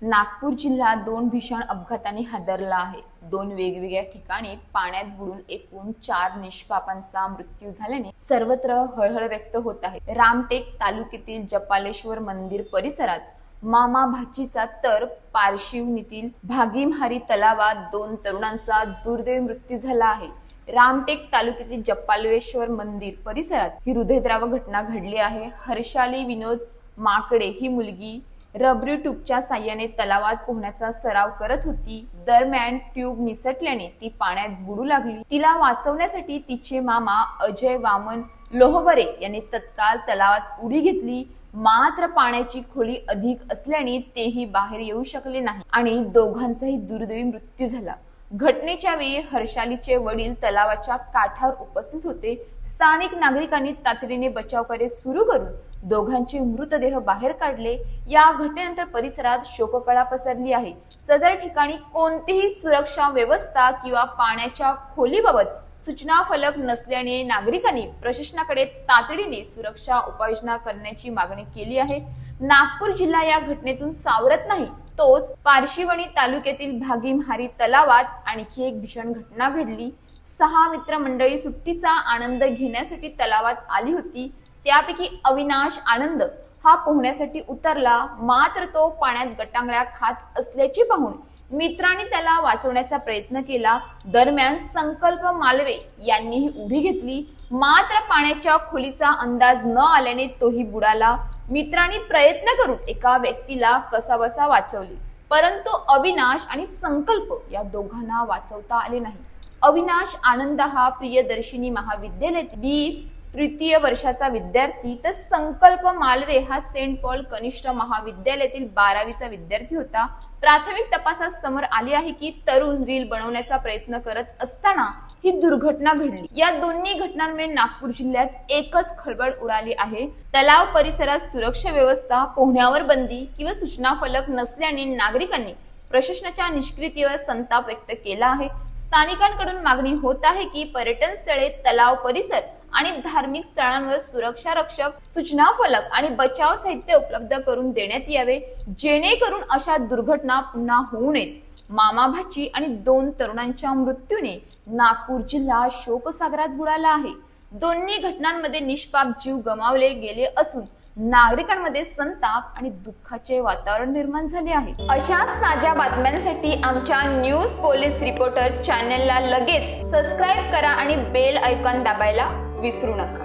नागपूर जिल्हा दोन भीषण अपघातांनी हादरला आहे। दोन वेगवेगळ्या ठिकाणी पाण्यात बुडून एकूण 4 निष्पापांचा मृत्यू झाल्याने सर्वत्र हळहळ व्यक्त होत आहे। रामटेक तालुक्यातील जपालेश्वर मंदिर परिसरात मामा भाचीचा तर पारशिवनीतील भागीमहारी तलावात 2 तरुणांचा दुर्दैवी मृत्यू झाला आहे। रामटेक तालुक्यातील जपालेश्वर मंदिर परिसरात ही हृदयद्रावक घटना घडली आहे। हर्षाली विनोद माकडे ही मुलगी रबरी ट्यूबच्या साहाय्याने तलावात पोहण्याचा सराव करत होती। दरम्यान ट्यूब निसटल्याने ती पाण्यात बुडू लागली। तिला वाचवण्यासाठी तिचे मामा अजय वामन लोहबरे यांनी तत्काळ तलावात उडी घेतली, मात्र पाण्याची खोली अधिक असल्याने तेही बाहेर येऊ शकले नाही आणि दोघांचाही दुर्दैवी मृत्यू झाला। घटनेच्या वेळी हर्षालीचे वडील तलावाच्या काठावर उपस्थित होते। स्थानिक नागरिकांनी तातडीने बचाव कार्य सुरू करून दोघांचे मृतदेह बाहेर काढले। या घटनेनंतर परिसरात शोककळा पसरली आहे। सदर ठिकाणी कोणतीही सुरक्षा व्यवस्था किंवा पाण्याच्या खोलीबाबत सूचना फलक नसल्याने नागरिकांनी प्रशासनाकडे तातडीने सुरक्षा उपाययोजना करण्याची मागणी केली आहे। नागपूर जिल्हा या घटनेतून सावरत नाही, तोच पारशिवनी तालुक्यातील भागीमहारी तलावात आणखी एक भीषण घटना घडली। 6 मित्रमंडळी सुट्टीचा आनंद घेण्यासाठी तलावात आली होती। त्यापैकी अविनाश आनंद हा पोहण्यासाठी उतरला, मात्र तो पाण्यात गटांगळ्या खात असल्याचे पाहून मित्रांनी त्याला वाचवण्याचा प्रयत्न केला। दरम्यान संकल्प मालवे यांनीही उडी घेतली, मात्र पाण्याच्या खोलीचा अंदाज न आल्याने तोही बुडाला। मित्रांनी प्रयत्न करून एका व्यक्तीला कसाबसा वाचवले, परंतु अविनाश आणि संकल्प या दोघांना वाचवता आले नाही। अविनाश आनंद हा प्रियदर्शिनी महाविद्यालयातील बी तृतीय वर्षाचा विद्यार्थी, तर संकल्प मालवे हा सेंट पॉल कनिष्ठ महाविद्यालयातील 12वीचा विद्यार्थी होता। प्राथमिक तपासात समोर आले आहे की तरुण रील बनवण्याचा प्रयत्न करत असताना ही दुर्घटना घडली। या दोन्ही घटनांमुळे नागपूर जिल्ह्यात एकच खळबळ उडाली आहे। तलाव परिसरात सुरक्षा व्यवस्था, पोहण्यावर बंदी किंवा सूचना फलक नसल्याने नागरिकांनी प्रशासनाच्या निष्क्रियतेवर संताप व्यक्त केला आहे। स्थानिकांकडून मागणी होत आहे की पर्यटन स्थळे, तलाव परिसर आणि धार्मिक स्थळांवर सुरक्षा रक्षक, सूचना फलक आणि बचाव साहित्य उपलब्ध करून देण्यात यावे, जेणेकरून अशा दुर्घटना पुन्हा होऊ नयेत। मामा भाची आणि 2 तरुणांच्या मृत्यूने नागपूर जिल्हा शोकसागरात बुडाला आहे। दोन्ही घटनांमध्ये निष्पाप जीव गमावले गेले असून नागरिकांमध्ये संताप आणि दुःखाचे वातावरण निर्माण झाले आहे। अशाच ताज्या बातम्यांसाठी आमच्या न्यूज पोलीस रिपोर्टर चॅनलला लगेच सबस्क्राइब करा आणि बेल आयकॉन दाबायला विसरू नका।